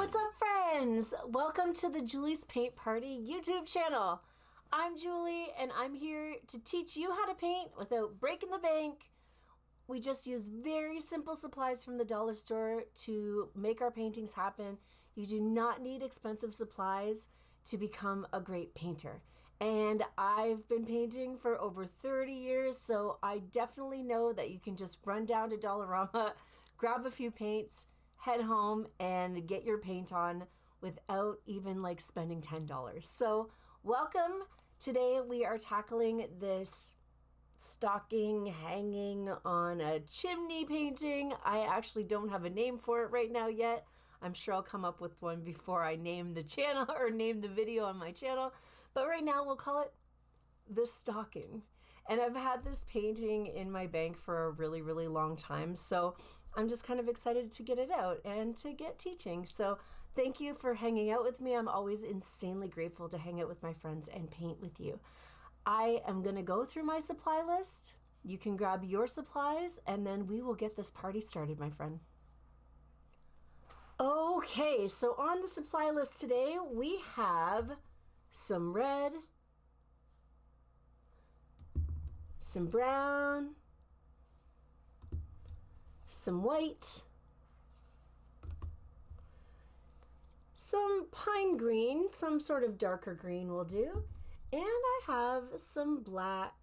What's up, friends? Welcome to the Julie's Paint Party YouTube channel. I'm Julie and I'm here to teach you how to paint without breaking the bank. We just use very simple supplies from the dollar store to make our paintings happen. You do not need expensive supplies to become a great painter. And I've been painting for over 30 years, so I definitely know that you can just run down to Dollarama, grab a few paints, head home and get your paint on without even like spending $10. So welcome. Today we are tackling this stocking hanging on a chimney painting. I actually don't have a name for it right now yet. I'm sure I'll come up with one before I name the channel or name the video on my channel. But right now we'll call it the stocking. And I've had this painting in my bank for a really, really long time. So I'm just kind of excited to get it out and to get teaching. So thank you for hanging out with me. I'm always insanely grateful to hang out with my friends and paint with you. I am going to go through my supply list. You can grab your supplies and then we will get this party started, my friend. Okay, so on the supply list today, we have some red, some brown, some white, some pine green, some sort of darker green will do, and I have some black.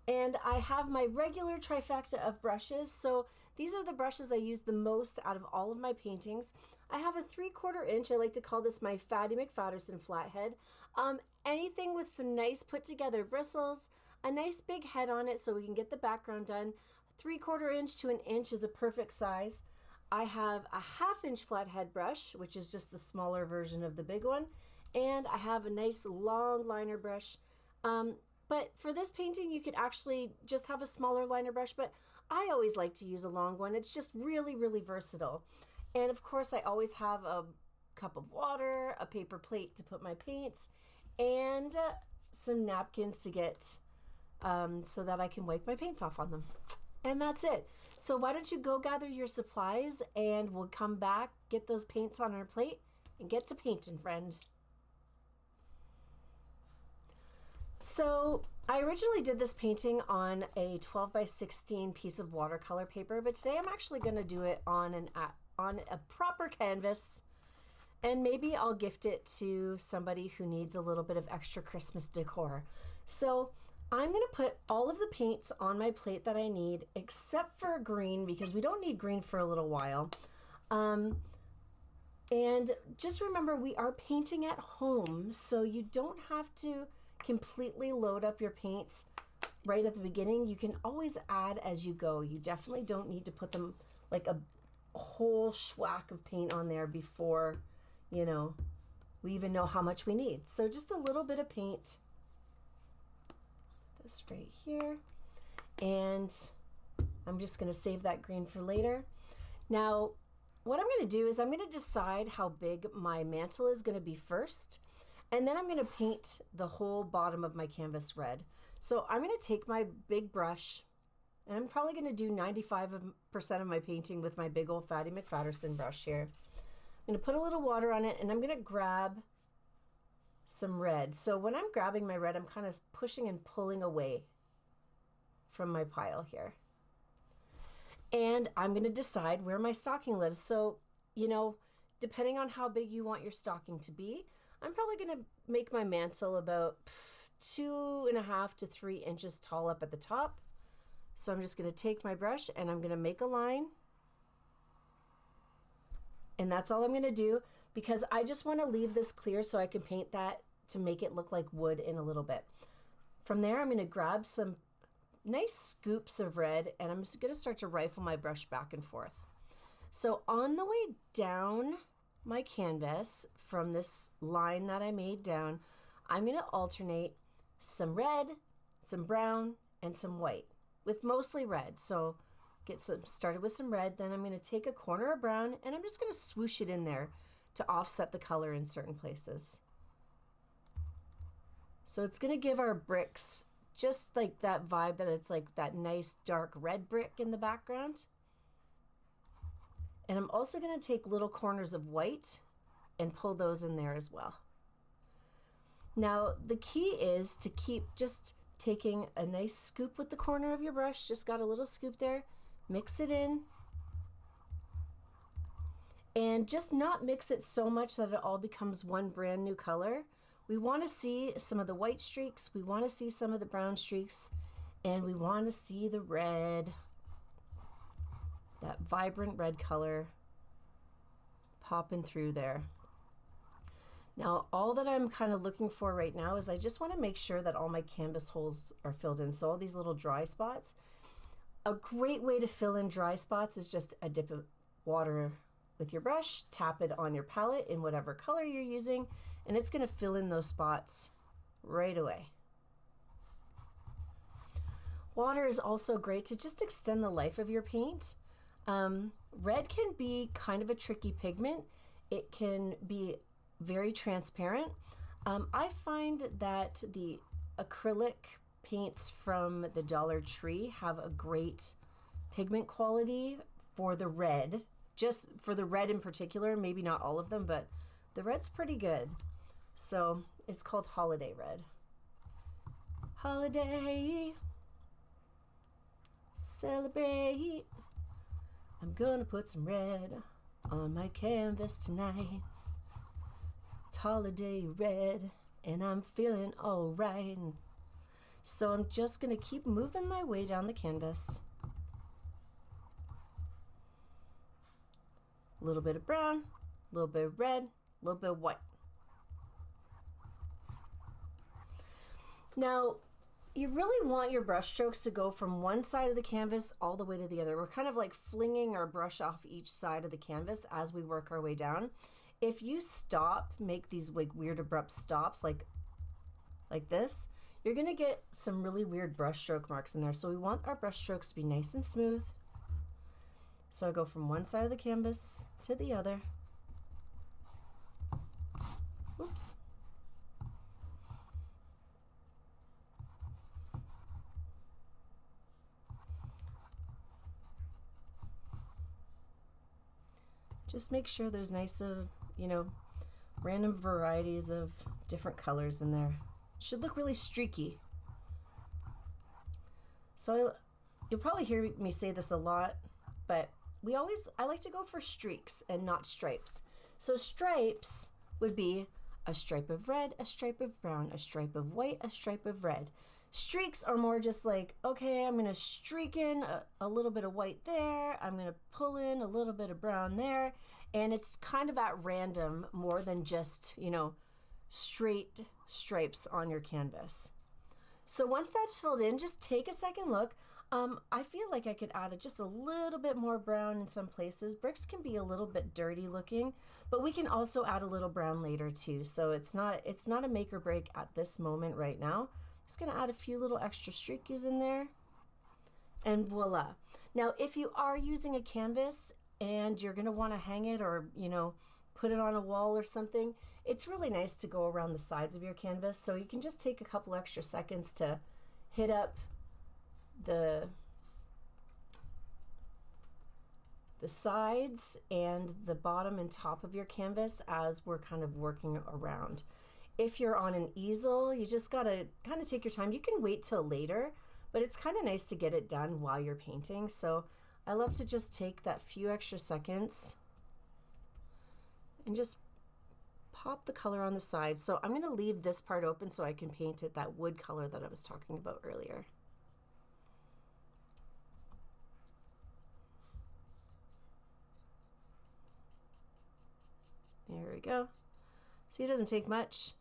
And I have my regular trifecta of brushes. So these are the brushes I use the most out of all of my paintings. I have a 3/4 inch. I like to call this my Fatty McFatterson flathead. Anything with some nice put together bristles, a nice big head on it so we can get the background done. 3/4 inch to 1 inch is a perfect size. I have a 1/2 inch flathead brush, which is just the smaller version of the big one. And I have a nice long liner brush. But for this painting, you could actually just have a smaller liner brush, but I always like to use a long one. It's just really, really versatile. And of course, I always have a cup of water, a paper plate to put my paints, and some napkins to get so that I can wipe my paints off on them. And that's it. So why don't you go gather your supplies and we'll come back, get those paints on our plate, and get to painting, friend. So I originally did this painting on a 12x16 piece of watercolor paper, but today I'm actually going to do it on a proper canvas, and maybe I'll gift it to somebody who needs a little bit of extra Christmas decor. So I'm going to put all of the paints on my plate that I need, except for green, because we don't need green for a little while. And just remember, we are painting at home, so you don't have to completely load up your paints right at the beginning. You can always add as you go. You definitely don't need to put them like a whole schwack of paint on there before, you know, we even know how much we need. So just a little bit of paint. This right here. And I'm just going to save that green for later. Now, what I'm going to do is I'm going to decide how big my mantle is going to be first. And then I'm going to paint the whole bottom of my canvas red. So I'm going to take my big brush, and I'm probably going to do 95% of my painting with my big old Fatty McFatterson brush here. I'm going to put a little water on it, and I'm going to grab some red. So when I'm grabbing my red, I'm kind of pushing and pulling away from my pile here. And I'm going to decide where my stocking lives. So, you know, depending on how big you want your stocking to be, I'm probably going to make my mantle about 2.5 to 3 inches tall up at the top. So I'm just going to take my brush and I'm going to make a line. And that's all I'm going to do, because I just want to leave this clear so I can paint that to make it look like wood in a little bit. From there, I'm going to grab some nice scoops of red and I'm just going to start to rifle my brush back and forth. So on the way down my canvas from this line that I made down, I'm going to alternate some red, some brown, and some white, with mostly red. So get started with some red, then I'm going to take a corner of brown and I'm just going to swoosh it in there to offset the color in certain places. So it's going to give our bricks just like that vibe that it's like that nice dark red brick in the background. And I'm also going to take little corners of white and pull those in there as well. Now, the key is to keep just taking a nice scoop with the corner of your brush. Just got a little scoop there. Mix it in. And just not mix it so much that it all becomes one brand new color. We want to see some of the white streaks. We want to see some of the brown streaks. And we want to see the red. That vibrant red color popping through there. Now, all that I'm kind of looking for right now is I just want to make sure that all my canvas holes are filled in. So all these little dry spots. A great way to fill in dry spots is just a dip of water with your brush, tap it on your palette in whatever color you're using, and it's going to fill in those spots right away. Water is also great to just extend the life of your paint. Red can be kind of a tricky pigment. It can be very transparent. I find that the acrylic paints from the Dollar Tree have a great pigment quality for the red, just for the red in particular, maybe not all of them, but the red's pretty good. So it's called Holiday Red. Holiday, celebrate. I'm gonna put some red on my canvas tonight. It's holiday red and I'm feeling all right. So I'm just gonna keep moving my way down the canvas. A little bit of brown, a little bit of red, a little bit of white. Now, you really want your brush strokes to go from one side of the canvas all the way to the other. We're kind of like flinging our brush off each side of the canvas as we work our way down. If you stop, make these like weird abrupt stops like this, you're gonna get some really weird brush stroke marks in there. So we want our brush strokes to be nice and smooth. So I go from one side of the canvas to the other. Oops. Just make sure there's nice, random varieties of different colors in there. Should look really streaky. So you'll probably hear me say this a lot, but I like to go for streaks and not stripes. So stripes would be a stripe of red, a stripe of brown, a stripe of white, a stripe of red. Streaks are more just like, okay, I'm gonna streak in a little bit of white there, I'm gonna pull in a little bit of brown there, and it's kind of at random more than just, straight stripes on your canvas. So once that's filled in, just take a second look. I feel like I could add just a little bit more brown in some places. Bricks can be a little bit dirty looking, but we can also add a little brown later too. So it's not a make or break at this moment right now. Just gonna add a few little extra streakies in there and voila. Now, if you are using a canvas and you're gonna wanna hang it or, put it on a wall or something, it's really nice to go around the sides of your canvas. So you can just take a couple extra seconds to hit up the sides and the bottom and top of your canvas as we're kind of working around. If you're on an easel, you just gotta kind of take your time. You can wait till later, but it's kind of nice to get it done while you're painting. So I love to just take that few extra seconds and just pop the color on the side. So I'm gonna leave this part open so I can paint it that wood color that I was talking about earlier. There we go. See, it doesn't take much.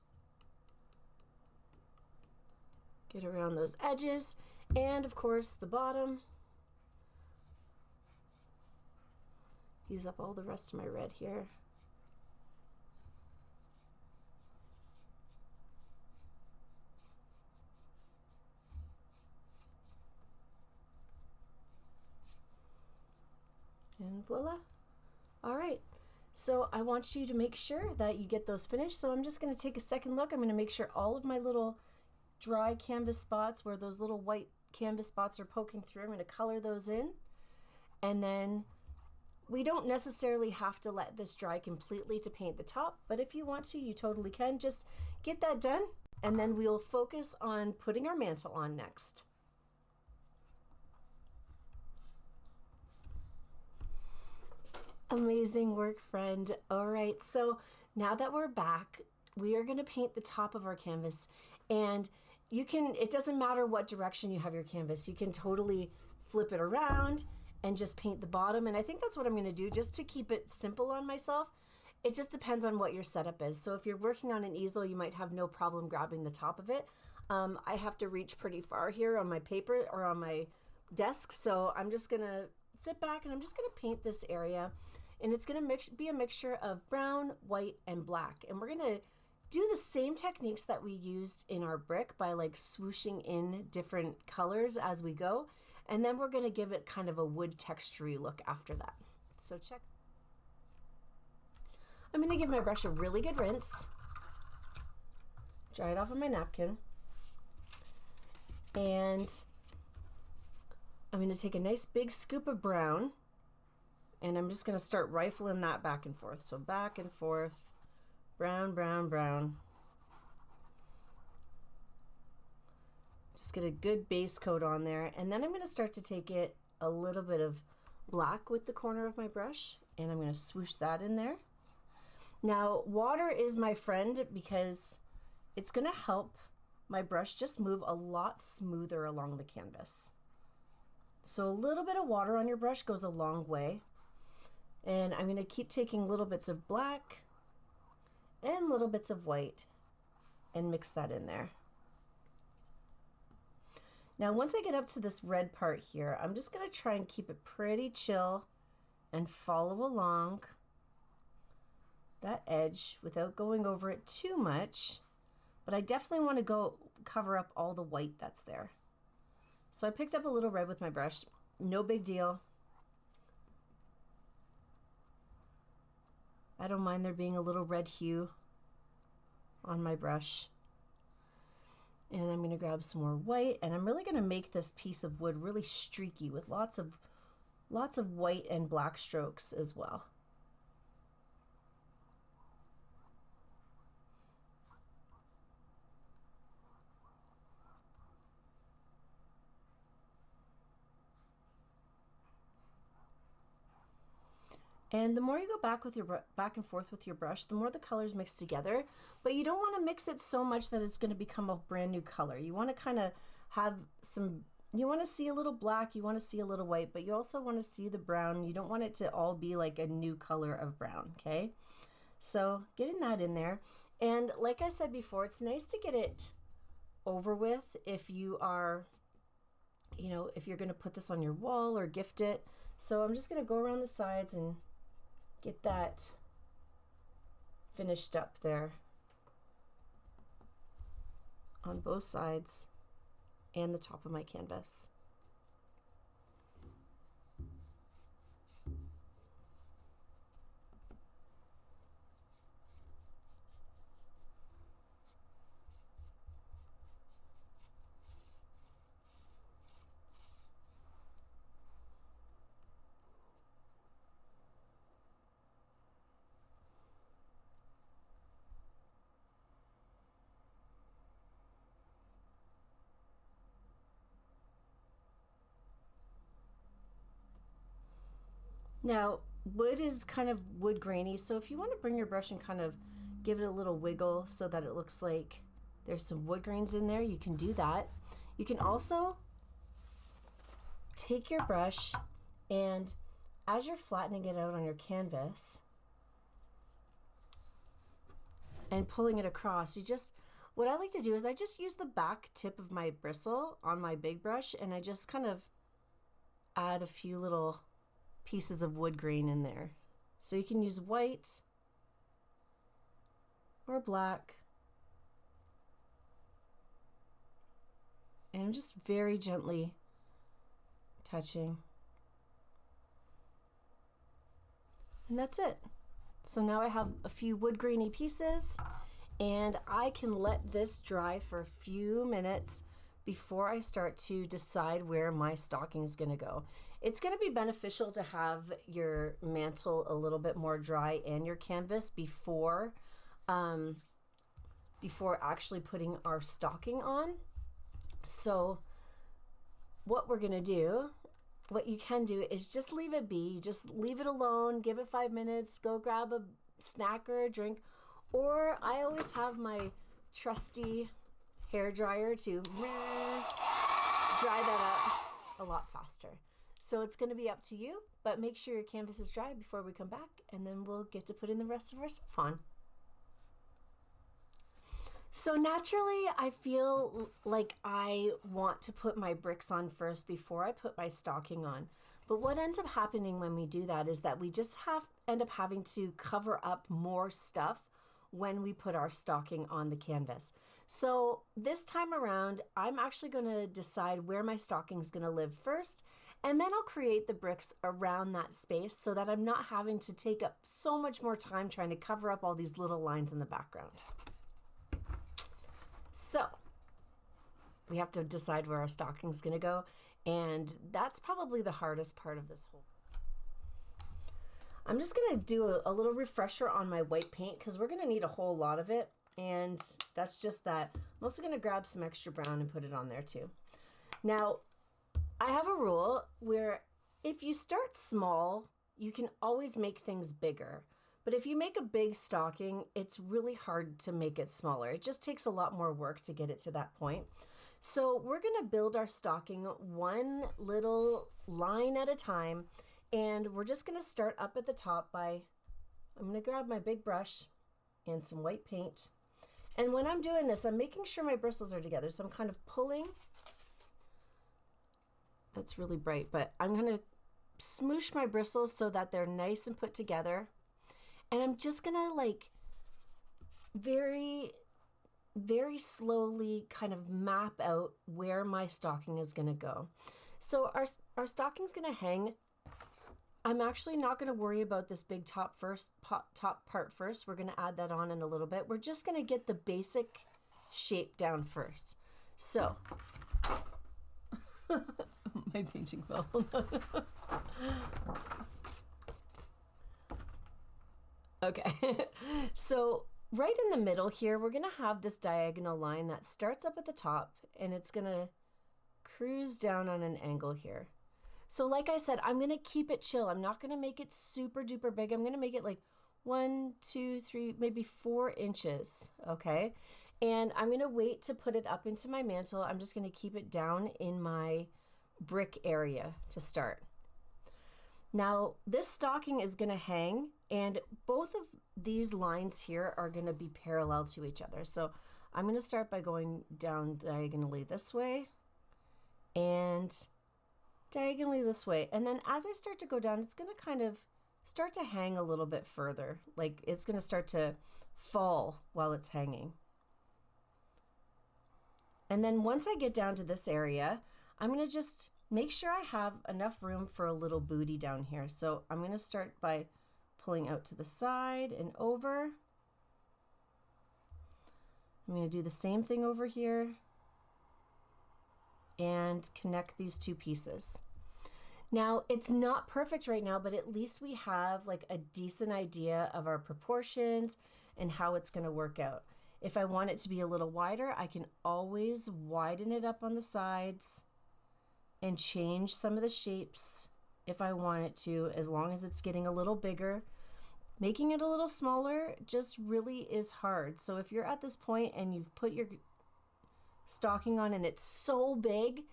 Get around those edges and of course the bottom. Use up all the rest of my red here. And voila. All right. So I want you to make sure that you get those finished. So I'm just going to take a second look. I'm going to make sure all of my little dry canvas spots where those little white canvas spots are poking through, I'm going to color those in. And then we don't necessarily have to let this dry completely to paint the top, but if you want to, you totally can. Just get that done, and then we'll focus on putting our mantle on next. Amazing work, friend. All right, so now that we're back, we are going to paint the top of our canvas, and you can, it doesn't matter what direction you have your canvas, you can totally flip it around and just paint the bottom. And I think that's what I'm going to do, just to keep it simple on myself. It just depends on what your setup is. So if you're working on an easel, you might have no problem grabbing the top of it. I have to reach pretty far here on my paper or on my desk, so I'm just going to sit back and I'm just going to paint this area. And it's going to be a mixture of brown, white, and black. And we're going to do the same techniques that we used in our brick by like swooshing in different colors as we go. And then we're going to give it kind of a wood texture-y look after that. So check. I'm going to give my brush a really good rinse. Dry it off on my napkin. And I'm going to take a nice big scoop of brown. And I'm just going to start rifling that back and forth. So back and forth, brown, brown, brown. Just get a good base coat on there. And then I'm going to start to take it a little bit of black with the corner of my brush. And I'm going to swoosh that in there. Now, water is my friend because it's going to help my brush just move a lot smoother along the canvas. So a little bit of water on your brush goes a long way. And I'm going to keep taking little bits of black and little bits of white and mix that in there. Now, once I get up to this red part here, I'm just going to try and keep it pretty chill and follow along that edge without going over it too much. But I definitely want to go cover up all the white that's there. So I picked up a little red with my brush. No big deal. I don't mind there being a little red hue on my brush. And I'm going to grab some more white, and I'm really going to make this piece of wood really streaky with lots of white and black strokes as well. And the more you go back and forth with your brush, the more the colors mix together. But you don't want to mix it so much that it's going to become a brand new color. You want to kind of have some, you want to see a little black, you want to see a little white, but you also want to see the brown. You don't want it to all be like a new color of brown, okay? So getting that in there. And like I said before, it's nice to get it over with if you are, you know, if you're going to put this on your wall or gift it. So I'm just going to go around the sides and get that finished up there on both sides and the top of my canvas. Now, wood is kind of wood grainy, so if you want to bring your brush and kind of give it a little wiggle so that it looks like there's some wood grains in there, you can do that. You can also take your brush, and as you're flattening it out on your canvas and pulling it across, what I like to do is I just use the back tip of my bristle on my big brush, and I just kind of add a few little pieces of wood grain in there. So you can use white or black, and I'm just very gently touching, and that's it. So now I have a few wood grainy pieces, and I can let this dry for a few minutes before I start to decide where my stocking is going to go. It's going to be beneficial to have your mantle a little bit more dry and your canvas before actually putting our stocking on. So what we're going to do, what you can do is just leave it be, just leave it alone, give it 5 minutes, go grab a snack or a drink, or I always have my trusty hair dryer to dry that up a lot faster. So it's going to be up to you, but make sure your canvas is dry before we come back, and then we'll get to put in the rest of our stuff on. So naturally, I feel like I want to put my bricks on first before I put my stocking on. But what ends up happening when we do that is that we just end up having to cover up more stuff when we put our stocking on the canvas. So this time around, I'm actually going to decide where my stocking is going to live first, and then I'll create the bricks around that space so that I'm not having to take up so much more time trying to cover up all these little lines in the background. So we have to decide where our stocking is going to go, and that's probably the hardest part of this whole. I'm just going to do a little refresher on my white paint because we're going to need a whole lot of it, and that's just that. I'm also going to grab some extra brown and put it on there too. Now, I have a rule where if you start small, you can always make things bigger. But if you make a big stocking, it's really hard to make it smaller. It just takes a lot more work to get it to that point. So we're going to build our stocking one little line at a time. And we're just going to start up at the top by, I'm going to grab my big brush and some white paint. And when I'm doing this, I'm making sure my bristles are together. So I'm kind of pulling. That's really bright, but I'm going to smoosh my bristles so that they're nice and put together. And I'm just going to like very, very slowly kind of map out where my stocking is going to go. So our stocking's going to hang. I'm actually not going to worry about this big top part first. We're going to add that on in a little bit. We're just going to get the basic shape down first. So, my painting fell. Okay, so right in the middle here, we're going to have this diagonal line that starts up at the top, and it's going to cruise down on an angle here. So like I said, I'm going to keep it chill. I'm not going to make it super duper big. I'm going to make it like 1, 2, 3, maybe 4 inches, okay? And I'm going to wait to put it up into my mantle. I'm just going to keep it down in my brick area to start. Now, this stocking is going to hang, and both of these lines here are going to be parallel to each other. So I'm going to start by going down diagonally this way and diagonally this way. And then as I start to go down, it's going to kind of start to hang a little bit further. Like it's going to start to fall while it's hanging. And then once I get down to this area, I'm going to just make sure I have enough room for a little booty down here. So I'm going to start by pulling out to the side and over. I'm going to do the same thing over here and connect these two pieces. Now, it's not perfect right now, but at least we have like a decent idea of our proportions and how it's going to work out. If I want it to be a little wider, I can always widen it up on the sides and change some of the shapes if I want it to, as long as it's getting a little bigger. Making it a little smaller just really is hard. So if you're at this point and you've put your stocking on and it's so big,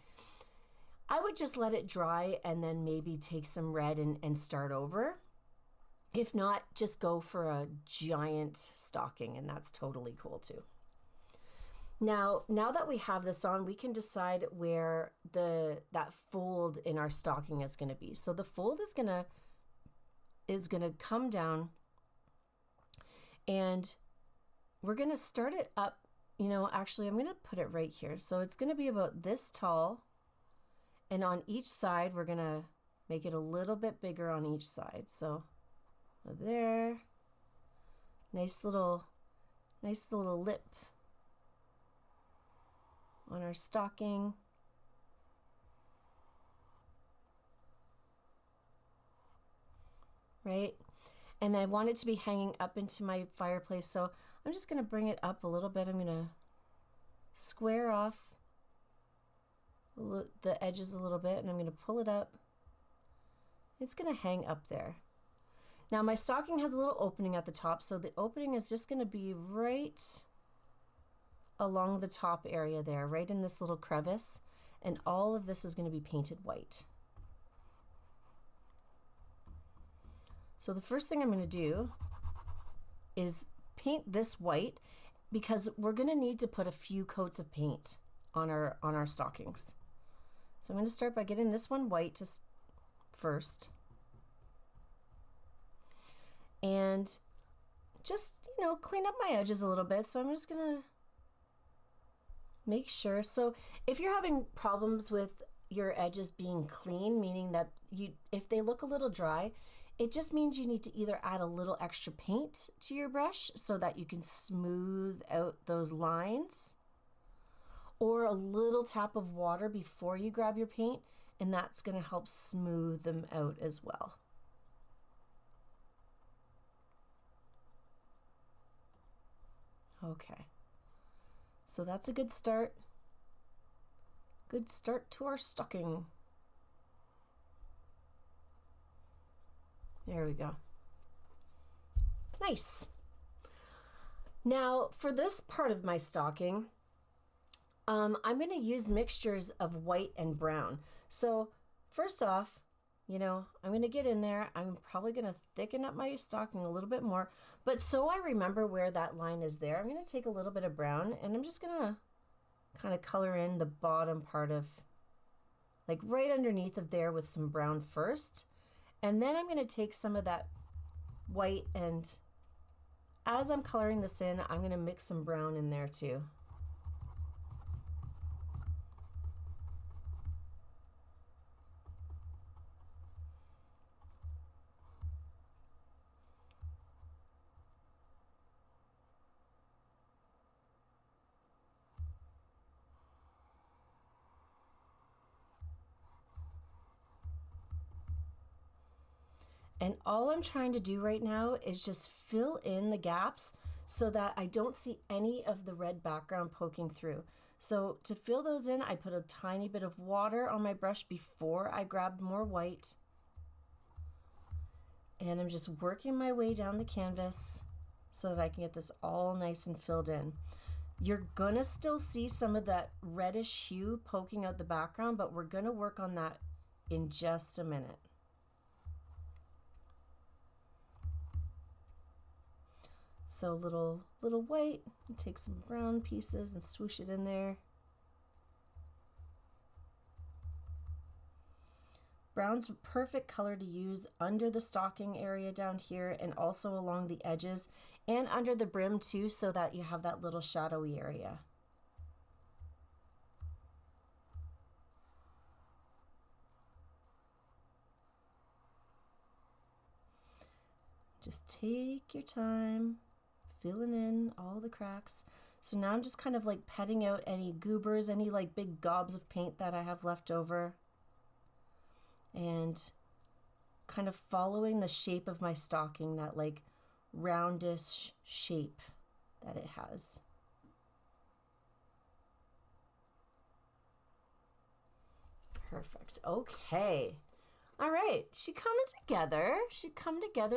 I would just let it dry and then maybe take some red and start over. If not, just go for a giant stocking, and that's totally cool too. Now that we have this on, we can decide where that fold in our stocking is going to be. So the fold is going to come down, and we're going to start it up. You know, actually, I'm going to put it right here. So it's going to be about this tall, and on each side, we're going to make it a little bit bigger on each side. So there, nice little lip. on our stocking. Right? And I want it to be hanging up into my fireplace, so I'm just going to bring it up a little bit. I'm going to square off the edges a little bit, and I'm going to pull it up. It's going to hang up there. Now my stocking has a little opening at the top, so the opening is just going to be right along the top area there, right in this little crevice, and all of this is going to be painted white. So the first thing I'm going to do is paint this white, because we're going to need to put a few coats of paint on our stockings. So I'm going to start by getting this one white just first. And just, you know, clean up my edges a little bit. So I'm just going to make sure. So if you're having problems with your edges being clean, meaning that if they look a little dry, it just means you need to either add a little extra paint to your brush so that you can smooth out those lines, or a little tap of water before you grab your paint, and that's going to help smooth them out as well. Okay, so that's a good start. Good start to our stocking. There we go. Nice. Now for this part of my stocking, I'm going to use mixtures of white and brown. So first off, you know, I'm going to get in there. I'm probably going to thicken up my stocking a little bit more, but so I remember where that line is there, I'm going to take a little bit of brown and I'm just going to kind of color in the bottom part of, like right underneath of there, with some brown first. And then I'm going to take some of that white, and as I'm coloring this in, I'm going to mix some brown in there too. And all I'm trying to do right now is just fill in the gaps so that I don't see any of the red background poking through. So to fill those in, I put a tiny bit of water on my brush before I grabbed more white. And I'm just working my way down the canvas so that I can get this all nice and filled in. You're gonna still see some of that reddish hue poking out the background, but we're gonna work on that in just a minute. So little white, take some brown pieces and swoosh it in there. Brown's a perfect color to use under the stocking area down here, and also along the edges and under the brim too, so that you have that little shadowy area. Just take your time filling in all the cracks. So now I'm just kind of like petting out any goobers, any like big gobs of paint that I have left over, and kind of following the shape of my stocking, that like roundish shape that it has. Perfect. Okay. All right, she come together.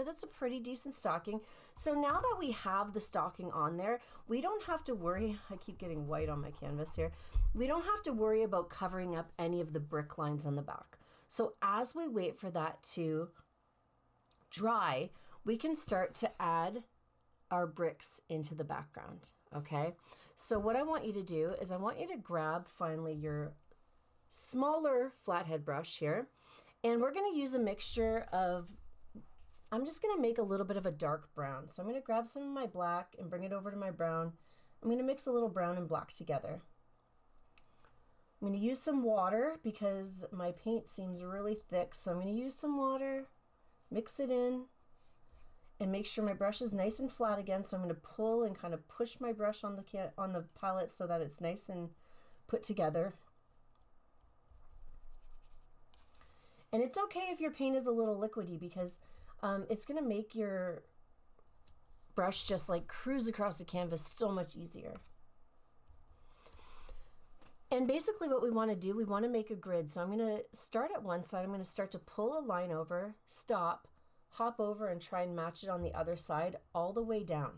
That's a pretty decent stocking. So now that we have the stocking on there, we don't have to worry. I keep getting white on my canvas here. We don't have to worry about covering up any of the brick lines on the back. So as we wait for that to dry, we can start to add our bricks into the background, okay? So what I want you to do is I want you to grab finally your smaller flathead brush here. And we're going to use a mixture of, I'm just going to make a little bit of a dark brown. So I'm going to grab some of my black and bring it over to my brown. I'm going to mix a little brown and black together. I'm going to use some water because my paint seems really thick. So I'm going to use some water, mix it in, and make sure my brush is nice and flat again. So I'm going to pull and kind of push my brush on the palette so that it's nice and put together. And it's okay if your paint is a little liquidy, because it's going to make your brush just like cruise across the canvas so much easier. And basically what we want to do, we want to make a grid. So I'm going to start at one side. I'm going to start to pull a line over, stop, hop over, and try and match it on the other side all the way down.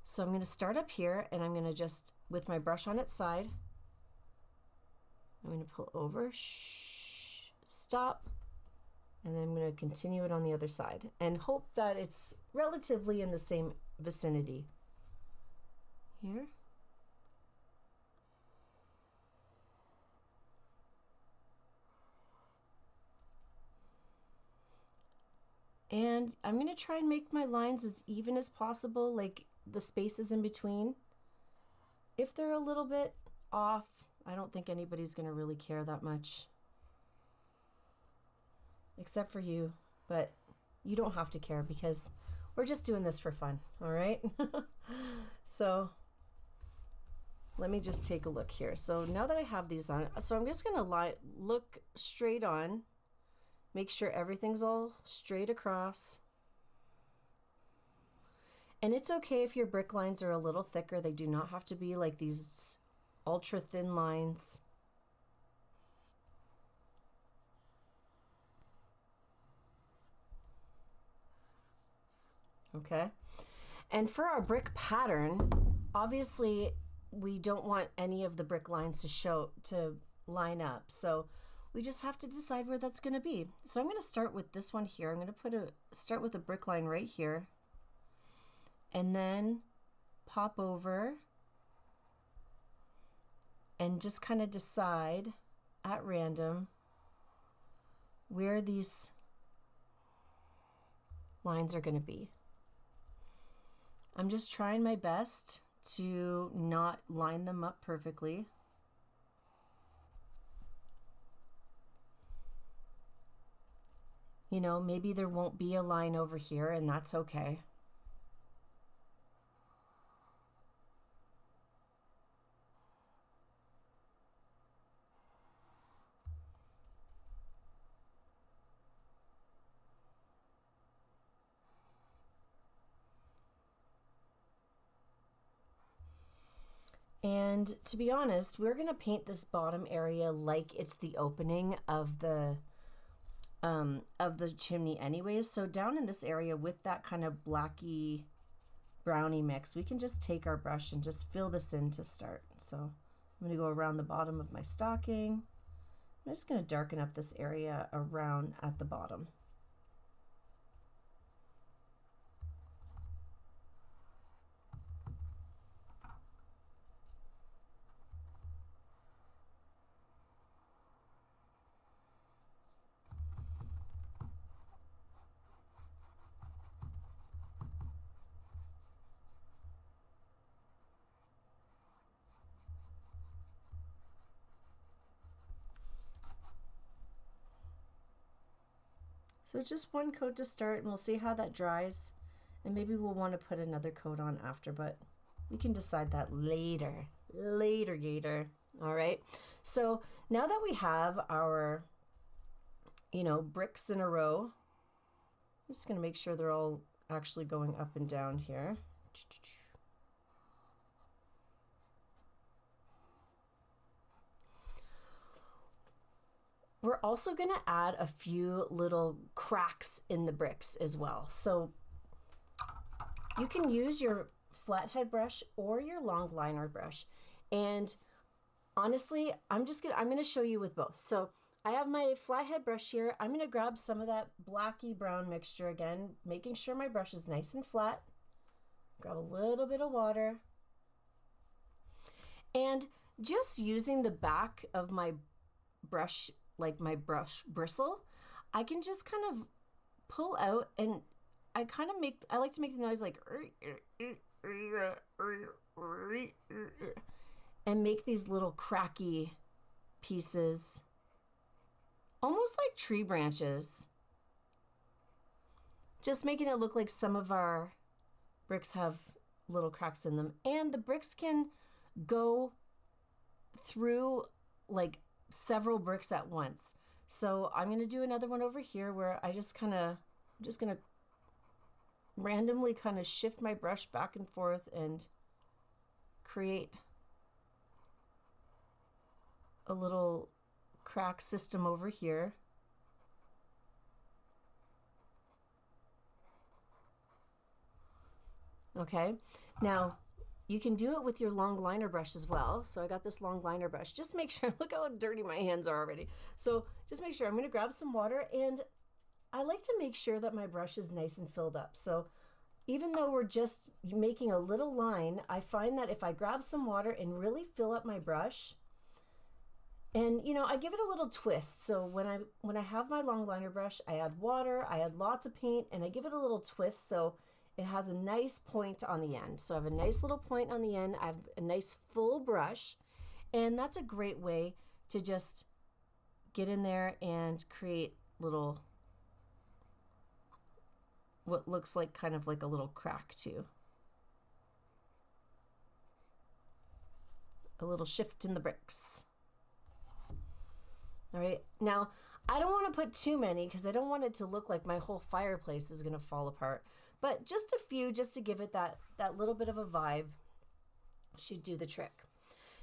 So I'm going to start up here, and I'm going to just, with my brush on its side, I'm going to pull over, stop, and then I'm going to continue it on the other side and hope that it's relatively in the same vicinity. Here. And I'm going to try and make my lines as even as possible, like the spaces in between. If they're a little bit off, I don't think anybody's going to really care that much. Except for you, but you don't have to care because we're just doing this for fun, all right? So let me just take a look here. So now that I have these on, so I'm just going to look straight on. Make sure everything's all straight across. And it's okay if your brick lines are a little thicker. They do not have to be like these ultra thin lines. Okay. And for our brick pattern, obviously we don't want any of the brick lines to line up. So we just have to decide where that's going to be. So I'm going to start with this one here. I'm going to start with a brick line right here, and then pop over and just kind of decide at random where these lines are going to be. I'm just trying my best to not line them up perfectly. You know, maybe there won't be a line over here, and that's okay. And to be honest, we're going to paint this bottom area like it's the opening of the chimney anyways. So down in this area with that kind of blacky browny mix, we can just take our brush and just fill this in to start. So I'm going to go around the bottom of my stocking. I'm just going to darken up this area around at the bottom. So just one coat to start, and we'll see how that dries, and maybe we'll want to put another coat on after, but we can decide that later. Gator. All right. So now that we have our, bricks in a row, I'm just going to make sure they're all actually going up and down here. We're also going to add a few little cracks in the bricks as well. So you can use your flathead brush or your long liner brush. And honestly, I'm going to show you with both. So I have my flathead brush here. I'm going to grab some of that blacky brown mixture again, making sure my brush is nice and flat. Grab a little bit of water. And just using the back of my brush, like my brush bristle, I can just kind of pull out, and I like to make the noise like and make these little cracky pieces, almost like tree branches, just making it look like some of our bricks have little cracks in them. And the bricks can go through like several bricks at once. So I'm going to do another one over here where I'm just going to randomly kind of shift my brush back and forth and create a little crack system over here. Okay, now you can do it with your long liner brush as well. So I got this long liner brush. Just make sure, look how dirty my hands are already. So just make sure, I'm going to grab some water, and I like to make sure that my brush is nice and filled up. So even though we're just making a little line, I find that if I grab some water and really fill up my brush, and you know, I give it a little twist. So when I have my long liner brush, I add water, I add lots of paint, and I give it a little twist so it has a nice point on the end. So I have a nice little point on the end. I have a nice full brush, and that's a great way to just get in there and create little, what looks like kind of like a little crack too. A little shift in the bricks. All right, now I don't want to put too many because I don't want it to look like my whole fireplace is going to fall apart. But just a few, just to give it that little bit of a vibe, should do the trick.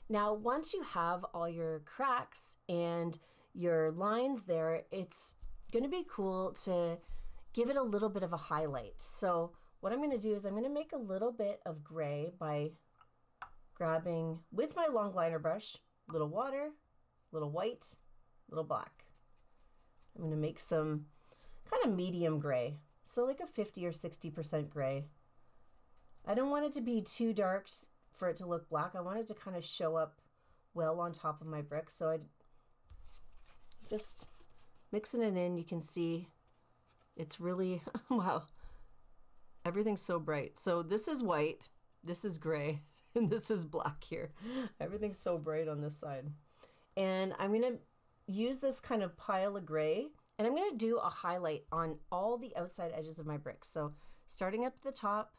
Now, once you have all your cracks and your lines there, it's going to be cool to give it a little bit of a highlight. So what I'm going to do is I'm going to make a little bit of gray by grabbing, with my long liner brush, a little water, a little white, a little black. I'm going to make some kind of medium gray. So like a 50 or 60% gray. I don't want it to be too dark for it to look black. I want it to kind of show up well on top of my bricks. So I just mixing it in. You can see it's really, wow, everything's so bright. So this is white, this is gray, and this is black here. Everything's so bright on this side. And I'm going to use this kind of pile of gray, and I'm going to do a highlight on all the outside edges of my bricks. So starting up at the top,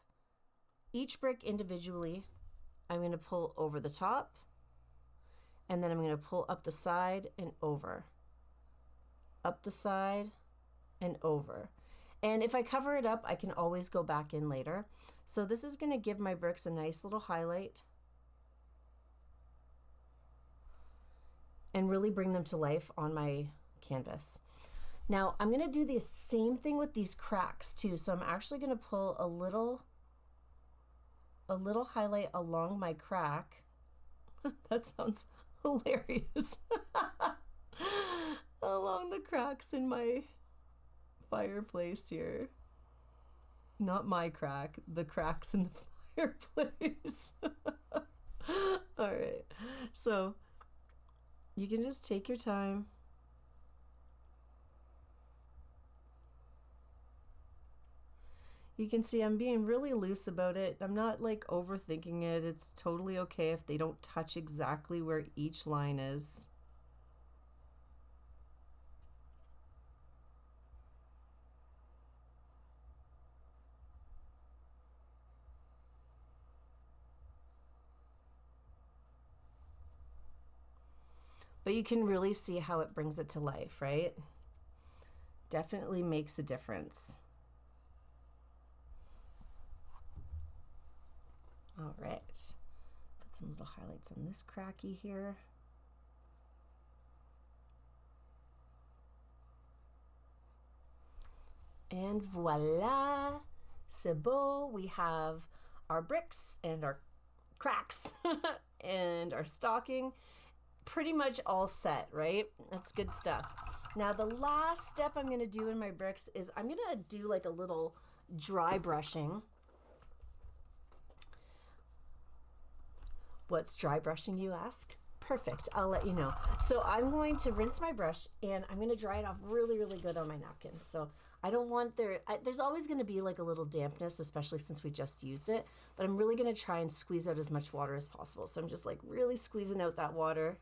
each brick individually, I'm going to pull over the top, and then I'm going to pull up the side and over. Up the side and over. And if I cover it up, I can always go back in later. So this is going to give my bricks a nice little highlight and really bring them to life on my canvas. Now I'm going to do the same thing with these cracks too. So I'm actually going to pull a little highlight along my crack. That sounds hilarious. Along the cracks in my fireplace here. Not my crack, the cracks in the fireplace. All right, so you can just take your time. You can see I'm being really loose about it. I'm not like overthinking it. It's totally okay if they don't touch exactly where each line is. But you can really see how it brings it to life, right? Definitely makes a difference. All right, put some little highlights on this cracky here. And voila, c'est beau. We have our bricks and our cracks and our stocking pretty much all set, right? That's good stuff. Now the last step I'm gonna do in my bricks is I'm gonna do like a little dry brushing. What's dry brushing, you ask? Perfect, I'll let you know. So I'm going to rinse my brush and I'm gonna dry it off really, really good on my napkin. So I don't want there's always gonna be like a little dampness, especially since we just used it, but I'm really gonna try and squeeze out as much water as possible. So I'm just like really squeezing out that water.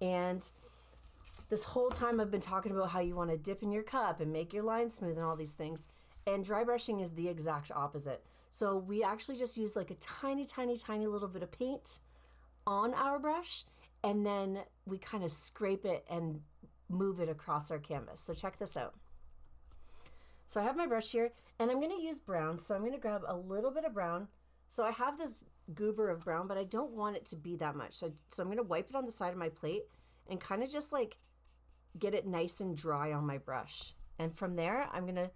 And this whole time I've been talking about how you wanna dip in your cup and make your line smooth and all these things. And dry brushing is the exact opposite. So we actually just use like a tiny, tiny, tiny little bit of paint on our brush, and then we kind of scrape it and move it across our canvas. So check this out. So I have my brush here, and I'm going to use brown. So I'm going to grab a little bit of brown. So I have this goober of brown, but I don't want it to be that much. So I'm going to wipe it on the side of my plate and kind of just like get it nice and dry on my brush. And from there, I'm going to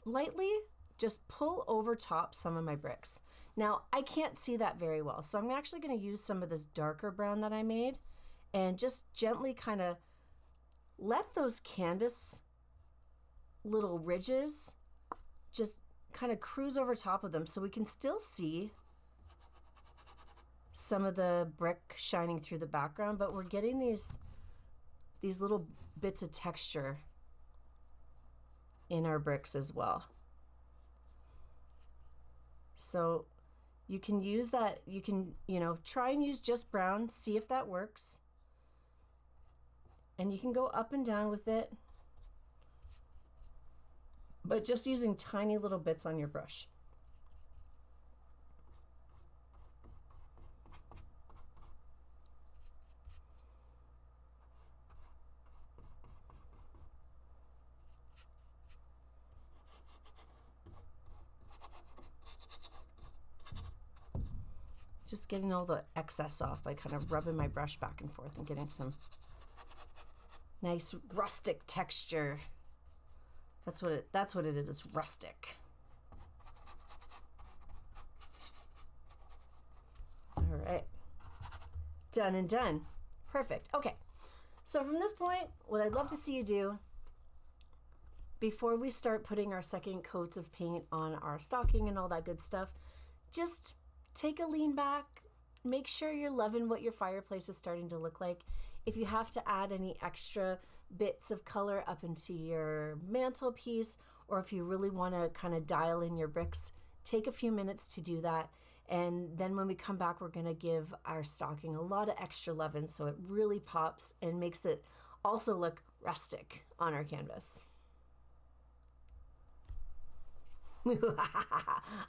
lightly just pull over top some of my bricks. Now, I can't see that very well, so I'm actually going to use some of this darker brown that I made and just gently kind of let those canvas little ridges just kind of cruise over top of them so we can still see some of the brick shining through the background, but we're getting these little bits of texture in our bricks as well. So you can use that, you can, try and use just brown, see if that works. And you can go up and down with it, but just using tiny little bits on your brush. Just getting all the excess off by kind of rubbing my brush back and forth and getting some nice rustic texture. That's what it is. It's rustic. All right. Done and done. Perfect. Okay. So from this point, what I'd love to see you do before we start putting our second coats of paint on our stocking and all that good stuff, just take a lean back, make sure you're loving what your fireplace is starting to look like. If you have to add any extra bits of color up into your mantelpiece, or if you really want to kind of dial in your bricks, take a few minutes to do that. And then when we come back, we're going to give our stocking a lot of extra loving so it really pops and makes it also look rustic on our canvas.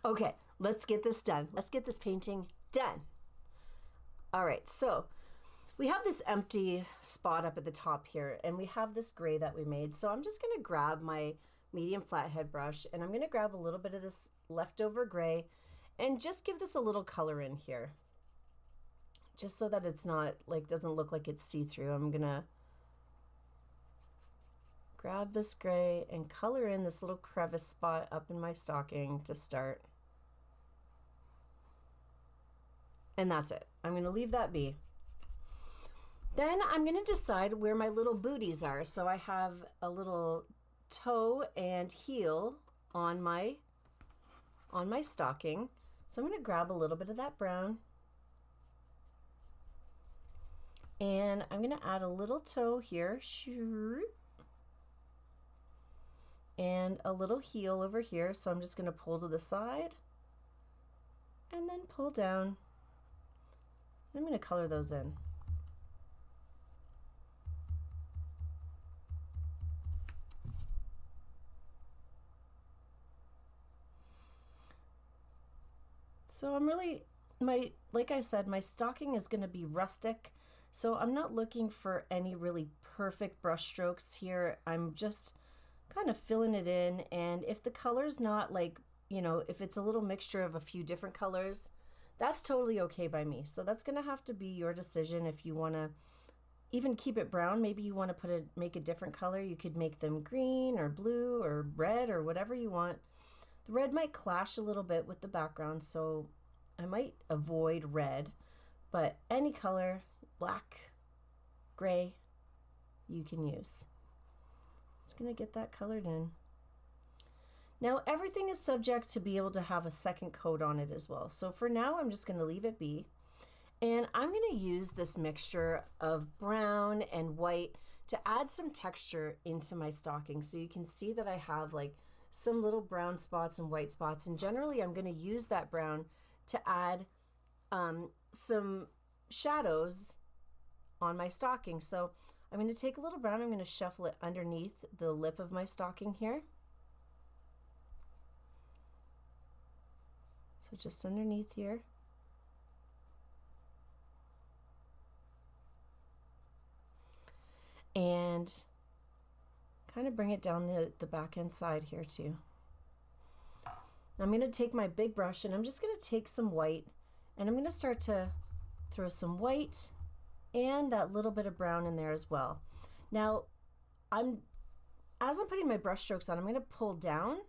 Okay, let's get this done. Let's get this painting done. All right, so we have this empty spot up at the top here, and we have this gray that we made. So I'm just gonna grab my medium flathead brush, and I'm gonna grab a little bit of this leftover gray and just give this a little color in here. Just so that it's not like, doesn't look like it's see-through. I'm gonna grab this gray and color in this little crevice spot up in my stocking to start. And that's it. I'm going to leave that be. Then I'm going to decide where my little booties are. So I have a little toe and heel on my stocking. So I'm going to grab a little bit of that brown. And I'm going to add a little toe here. And a little heel over here. So I'm just going to pull to the side and then pull down. I'm going to color those in. So I'm really, like I said, my stocking is going to be rustic. So I'm not looking for any really perfect brush strokes here. I'm just kind of filling it in. And if the color's not like, if it's a little mixture of a few different colors, that's totally okay by me. So that's going to have to be your decision. If you want to even keep it brown, maybe you want to make a different color. You could make them green or blue or red or whatever you want. The red might clash a little bit with the background, so I might avoid red, but any color, black, gray, you can use. Just going to get that colored in. Now everything is subject to be able to have a second coat on it as well. So for now, I'm just going to leave it be. And I'm going to use this mixture of brown and white to add some texture into my stocking. So you can see that I have like some little brown spots and white spots. And generally I'm going to use that brown to add some shadows on my stocking. So I'm going to take a little brown, I'm going to shuffle it underneath the lip of my stocking here. So just underneath here. and kind of bring it down the back end side here too. I'm going to take my big brush and I'm just going to take some white and I'm going to start to throw some white and that little bit of brown in there as well. Now, as I'm putting my brush strokes on, I'm going to pull down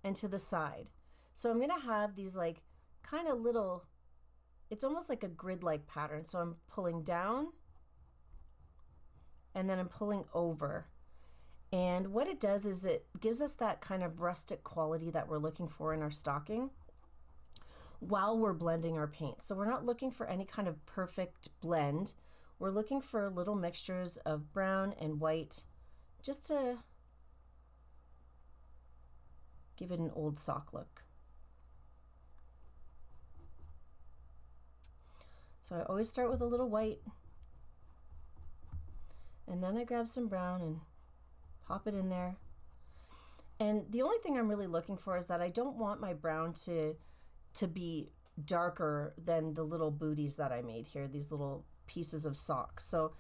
and to the side. So I'm going to have these like kind of little, it's almost like a grid-like pattern. So I'm pulling down and then I'm pulling over. And what it does is it gives us that kind of rustic quality that we're looking for in our stocking while we're blending our paint. So we're not looking for any kind of perfect blend. We're looking for little mixtures of brown and white just to give it an old sock look. So I always start with a little white and then I grab some brown and pop it in there. And the only thing I'm really looking for is that I don't want my brown to be darker than the little booties that I made here, these little pieces of socks. So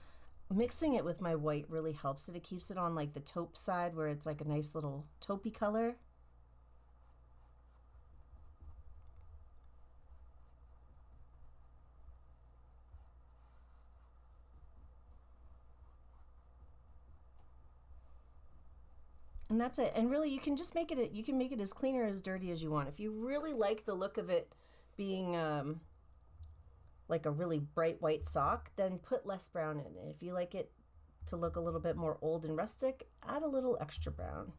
mixing it with my white really helps it. It keeps it on like the taupe side where it's like a nice little taupey color. And that's it. And really you can just make it, you can make it as clean or as dirty as you want. If you really like the look of it being like a really bright white sock, then put less brown in it. If you like it to look a little bit more old and rustic, add a little extra brown.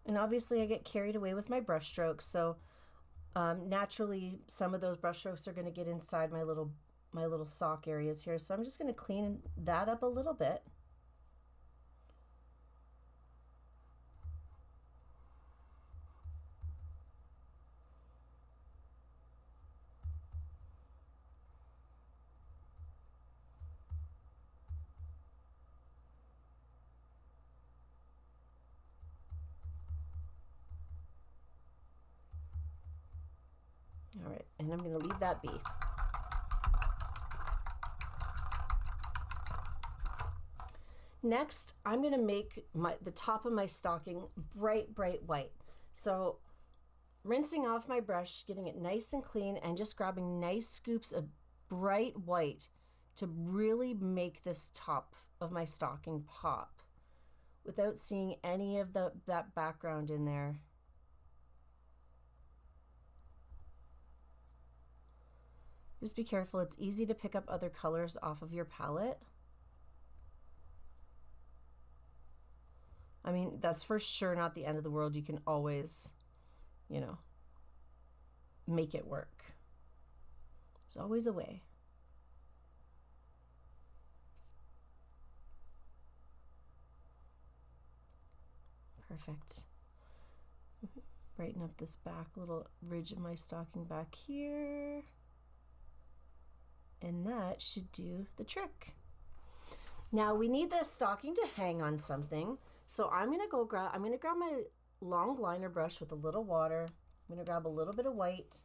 And obviously I get carried away with my brush strokes, so naturally some of those brush strokes are going to get inside my little sock areas here. So I'm just going to clean that up a little bit. All right, and I'm going to leave that be. Next, I'm going to make the top of my stocking bright white. So rinsing off my brush, getting it nice and clean, and just grabbing nice scoops of bright white to really make this top of my stocking pop without seeing any of that background in there. Just be careful, it's easy to pick up other colors off of your palette. I mean, that's for sure not the end of the world. You can always, you know, make it work. There's always a way. Perfect. Brighten up this back little ridge of my stocking back here. And that should do the trick. Now we need the stocking to hang on something. So I'm gonna grab my long liner brush with a little water. I'm gonna grab a little bit of white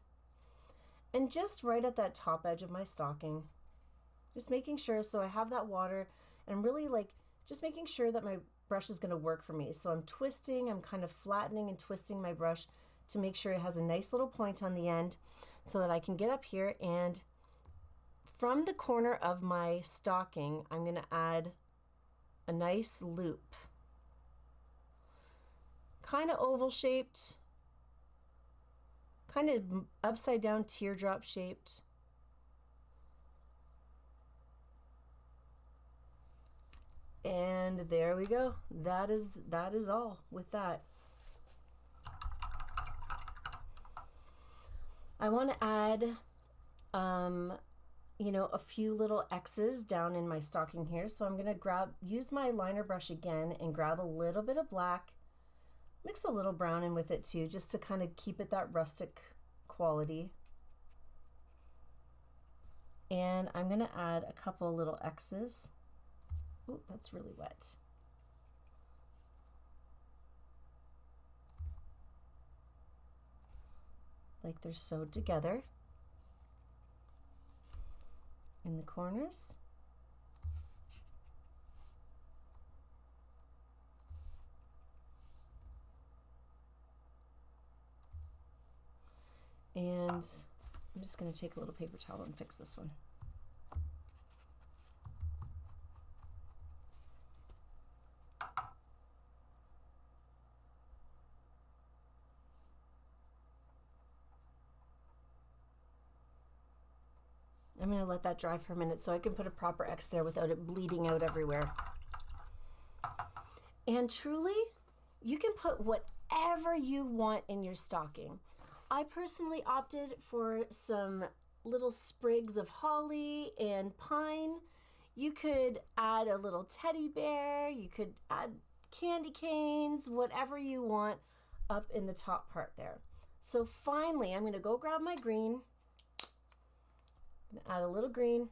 and just right at that top edge of my stocking, just making sure, so I have that water and I'm really like, just making sure that my brush is gonna work for me. So I'm twisting, I'm kind of flattening and twisting my brush to make sure it has a nice little point on the end so that I can get up here, and from the corner of my stocking, I'm going to add a nice loop, kind of oval shaped, kind of upside down teardrop shaped. And there we go. That is all with that. I want to add you know, a few little X's down in my stocking here. So I'm going to use my liner brush again and grab a little bit of black, mix a little brown in with it too, just to kind of keep it that rustic quality. And I'm going to add a couple little X's. Ooh, that's really wet. Like they're sewed together. in the corners. And I'm just going to take a little paper towel and fix this one. I'm going to let that dry for a minute so I can put a proper X there without it bleeding out everywhere. And truly, you can put whatever you want in your stocking. I personally opted for some little sprigs of holly and pine. You could add a little teddy bear, you could add candy canes, whatever you want up in the top part there. So finally, I'm going to go grab my green. Add a little green,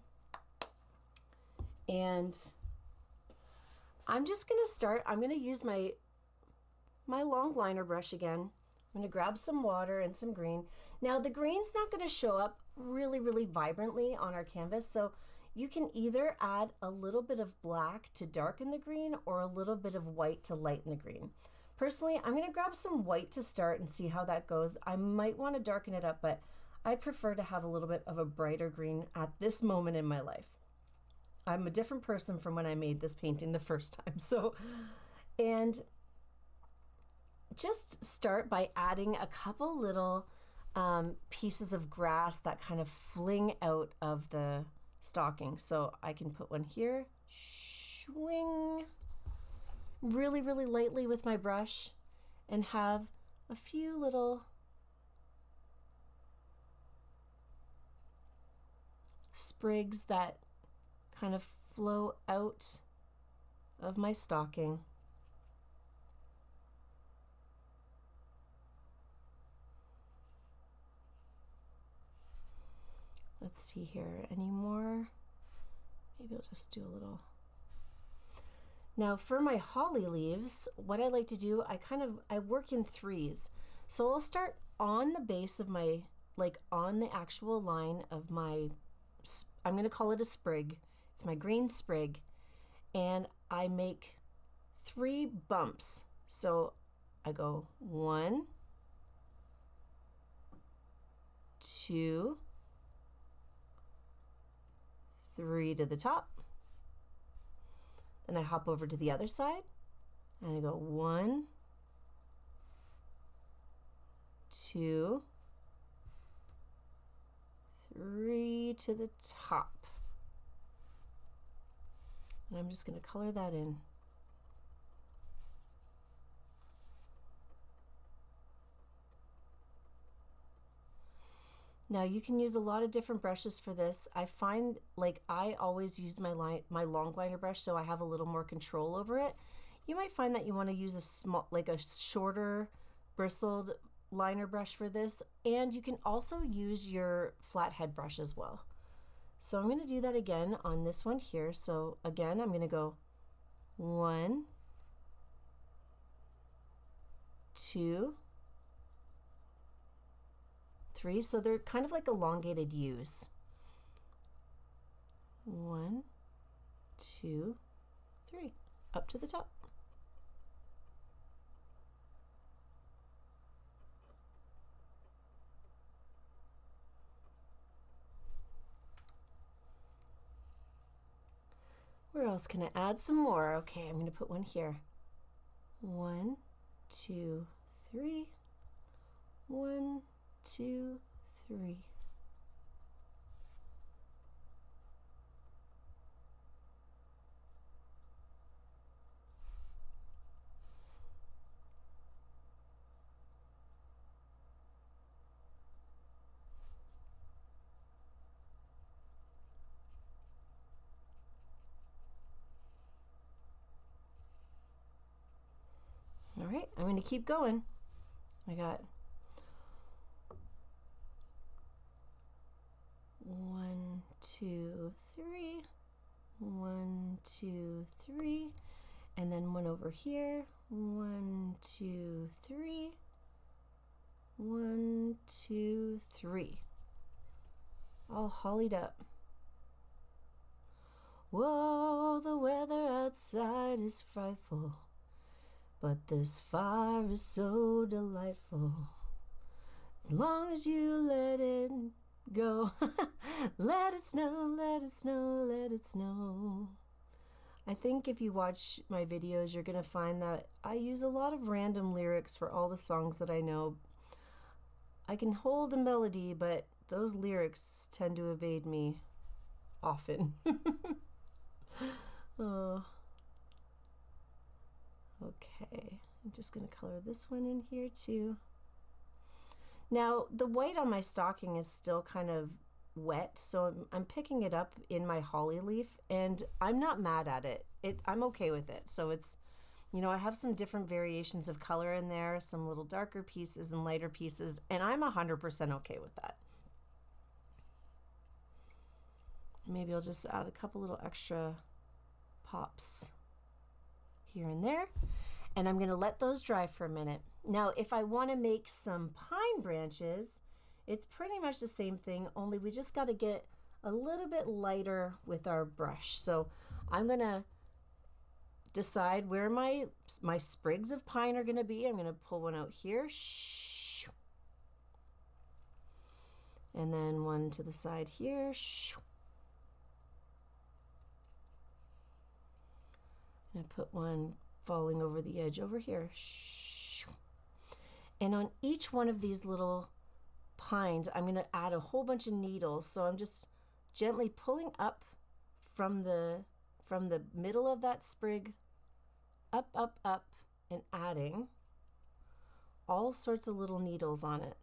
and I'm just going to start. I'm going to use my long liner brush again. I'm going to grab some water and some green. Now the green's not going to show up really vibrantly on our canvas, so you can either add a little bit of black to darken the green or a little bit of white to lighten the green. Personally, I'm going to grab some white to start and see how that goes. I might want to darken it up, but I prefer to have a little bit of a brighter green at this moment in my life. I'm a different person from when I made this painting the first time. And just start by adding a couple little pieces of grass that kind of fling out of the stocking. So I can put one here, swing really lightly with my brush, and have a few little sprigs that kind of flow out of my stocking. Let's see here, any more? Maybe I'll just do a little. Now for my holly leaves, what I like to do, I work in threes. So I'll start on the base of my, like on the actual line of my, I'm going to call it a sprig. It's my green sprig. And I make 3 bumps. So I go 1, 2, 3 to the top. Then I hop over to the other side and I go 1, 2, 3 to the top. And I'm just going to color that in. Now you can use a lot of different brushes for this. I find like I always use my long liner brush, so I have a little more control over it. You might find that you want to use a shorter bristled liner brush for this, and you can also use your flathead brush as well. So I'm going to do that again on this one here. So again, I'm going to go 1, 2, 3. So they're kind of like elongated U's. 1, 2, 3, up to the top. Where else can I add some more? Okay, I'm going to put one here. 1, 2, 3. 1, 2, 3. All right, I'm going to keep going. I got 1, 2, 3, 1, 2, 3, and then one over here. 1, 2, 3, 1, 2, 3. All hollied up. Whoa, the weather outside is frightful, but this fire is so delightful. As long as you let it go. Let it snow, let it snow, let it snow. I think if you watch my videos, you're going to find that I use a lot of random lyrics for all the songs that I know. I can hold a melody, but those lyrics tend to evade me often. Oh. Okay, I'm just going to color this one in here too. Now, the white on my stocking is still kind of wet, so I'm picking it up in my holly leaf, and I'm not mad at it. I'm okay with it. So it's, you know, I have some different variations of color in there, some little darker pieces and lighter pieces, and I'm 100% okay with that. Maybe I'll just add a couple little extra pops here and there, and I'm going to let those dry for a minute. Now, if I want to make some pine branches, it's pretty much the same thing, only we just got to get a little bit lighter with our brush. So I'm going to decide where my sprigs of pine are going to be. I'm going to pull one out here, and then one to the side here, and I put one falling over the edge over here. And on each one of these little pines, I'm going to add a whole bunch of needles. So I'm just gently pulling up from the middle of that sprig, up, up, up, and adding all sorts of little needles on it.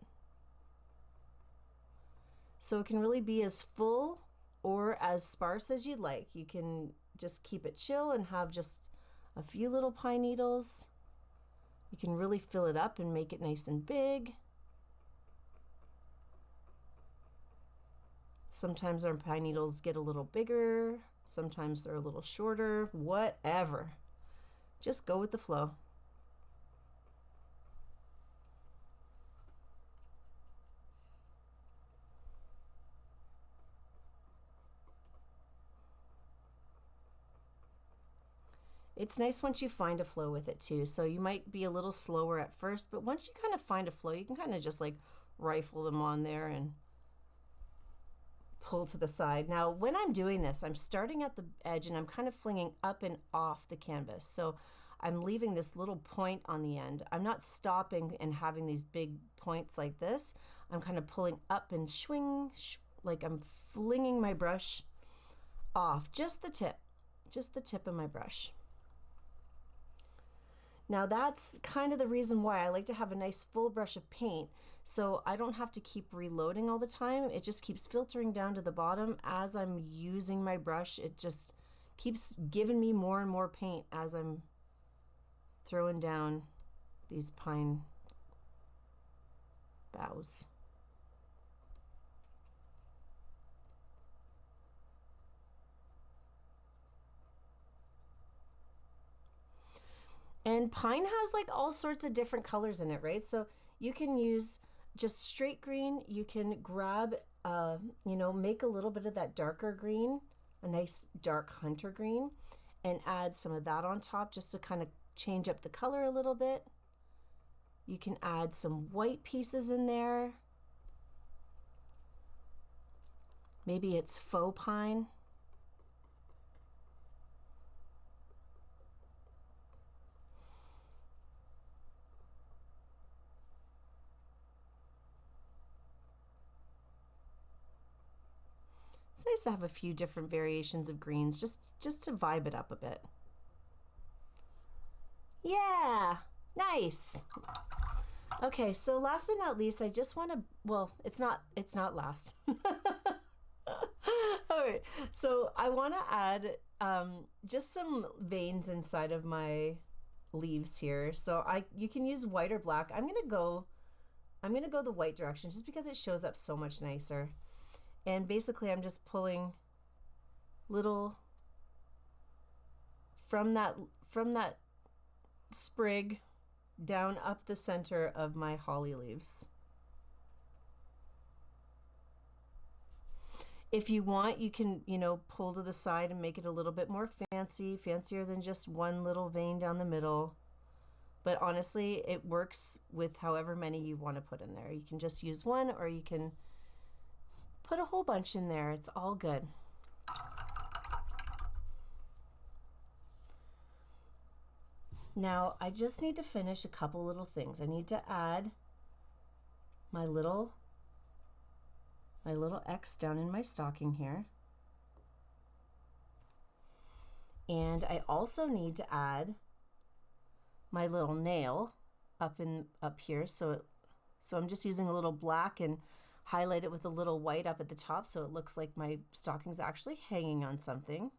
So it can really be as full or as sparse as you'd like. You can just keep it chill and have just a few little pine needles. You can really fill it up and make it nice and big. Sometimes our pine needles get a little bigger, sometimes they're a little shorter, whatever. Just go with the flow. It's nice once you find a flow with it too. So you might be a little slower at first, but once you kind of find a flow, you can kind of just like rifle them on there and pull to the side. Now, when I'm doing this, I'm starting at the edge and I'm kind of flinging up and off the canvas. So I'm leaving this little point on the end. I'm not stopping and having these big points like this. I'm kind of pulling up and swing, like I'm flinging my brush off, just the tip of my brush. Now that's kind of the reason why I like to have a nice full brush of paint, so I don't have to keep reloading all the time. It just keeps filtering down to the bottom as I'm using my brush. It just keeps giving me more and more paint as I'm throwing down these pine boughs. And pine has like all sorts of different colors in it, right? So you can use just straight green. You can grab, you know, make a little bit of that darker green, a nice dark hunter green, and add some of that on top just to kind of change up the color a little bit. You can add some white pieces in there. Maybe it's faux pine. It's nice to have a few different variations of greens just to vibe it up a bit. Yeah, nice. Okay, so last but not least, I just want to, well, it's not last. All right, so I want to add just some veins inside of my leaves here. So you can use white or black. I'm gonna go the white direction just because it shows up so much nicer. And basically I'm just pulling little from that sprig down up the center of my holly leaves. If you want, you can, pull to the side and make it a little bit more fancier than just one little vein down the middle. But honestly, it works with however many you want to put in there. You can just use one, or you can put a whole bunch in there. It's all good. Now, I just need to finish a couple little things. I need to add my little X down in my stocking here. And I also need to add my little nail up here. So I'm just using a little black and highlight it with a little white up at the top so it looks like my stocking's actually hanging on something.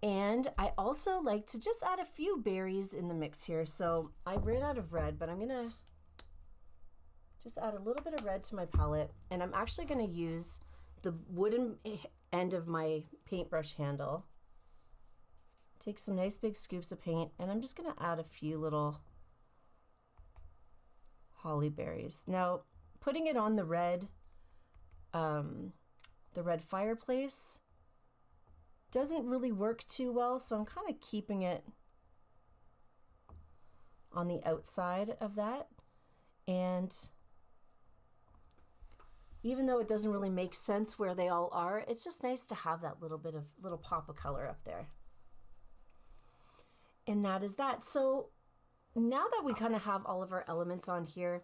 And I also like to just add a few berries in the mix here. So I ran out of red, but I'm gonna just add a little bit of red to my palette. And I'm actually gonna use the wooden end of my paintbrush handle. Take some nice big scoops of paint, and I'm just gonna add a few little holly berries. Now, putting it on the red fireplace doesn't really work too well, so I'm kind of keeping it on the outside of that. And even though it doesn't really make sense where they all are, it's just nice to have that little pop of color up there. And that is that. So now that we kind of have all of our elements on here,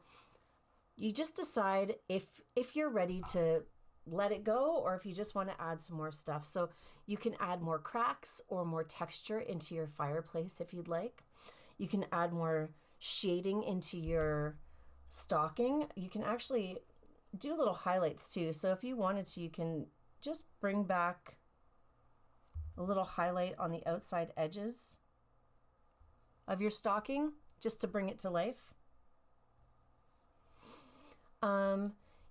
you just decide if you're ready to let it go, or if you just want to add some more stuff. So you can add more cracks or more texture into your fireplace if you'd like. You can add more shading into your stocking. You can actually do little highlights too. So if you wanted to, you can just bring back a little highlight on the outside edges of your stocking just to bring it to life.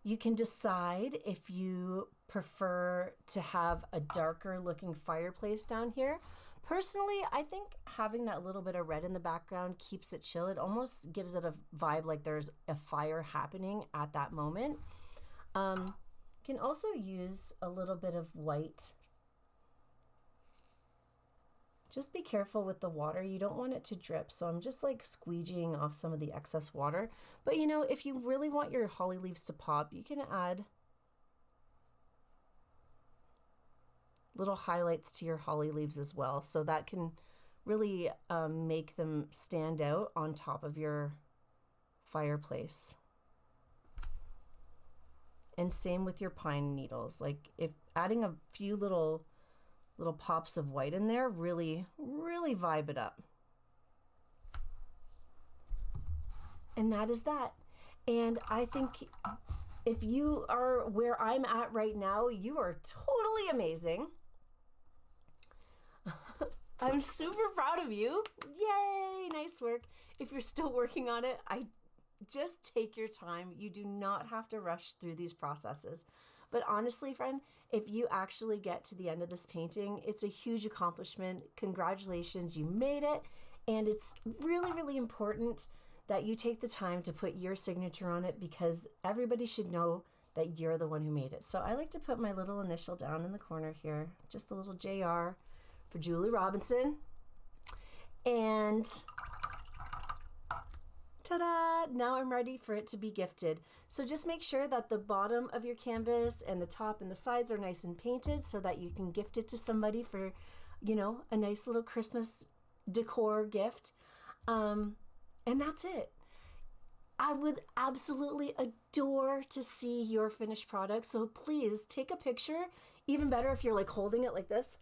You can decide if you prefer to have a darker looking fireplace down here. Personally, I think having that little bit of red in the background keeps it chill. It almost gives it a vibe like there's a fire happening at that moment. You can also use a little bit of white. Just be careful with the water. You don't want it to drip. So I'm just like squeegeeing off some of the excess water. But if you really want your holly leaves to pop, you can add little highlights to your holly leaves as well. So that can really make them stand out on top of your fireplace. And same with your pine needles. Like if adding a few little pops of white in there really vibe it up. And that is that. And I think if you are where I'm at right now, you are totally amazing. I'm super proud of you. Yay, nice work. If you're still working on it, just take your time. You do not have to rush through these processes. But honestly, friend, if you actually get to the end of this painting, it's a huge accomplishment. Congratulations, you made it. And it's really important that you take the time to put your signature on it, because everybody should know that you're the one who made it. So I like to put my little initial down in the corner here, just a little JR for Julie Robinson. And ta-da! Now I'm ready for it to be gifted. So just make sure that the bottom of your canvas and the top and the sides are nice and painted so that you can gift it to somebody for, a nice little Christmas decor gift. And that's it. I would absolutely adore to see your finished product. So please take a picture, even better if you're like holding it like this.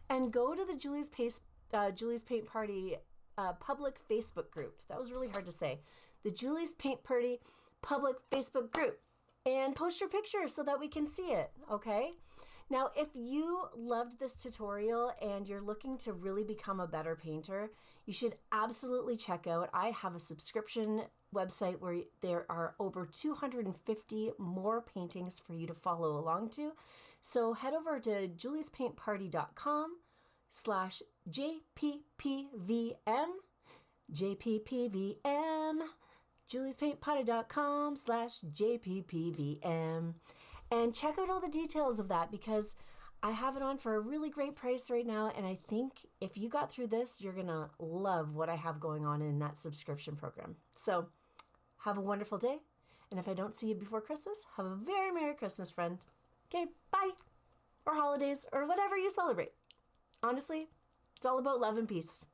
And go to the Julie's Paint Party public Facebook group. That was really hard to say. The Julie's Paint Party public Facebook group, and post your picture so that we can see it, okay? Now, if you loved this tutorial and you're looking to really become a better painter, you should absolutely check out, I have a subscription website where there are over 250 more paintings for you to follow along to. So head over to juliespaintparty.com/JPPVM JPPVM, juliespaintpotty.com/JPPVM. And check out all the details of that because I have it on for a really great price right now. And I think if you got through this, you're going to love what I have going on in that subscription program. So have a wonderful day. And if I don't see you before Christmas, have a very Merry Christmas, friend. Okay, bye. Or holidays or whatever you celebrate. Honestly, it's all about love and peace.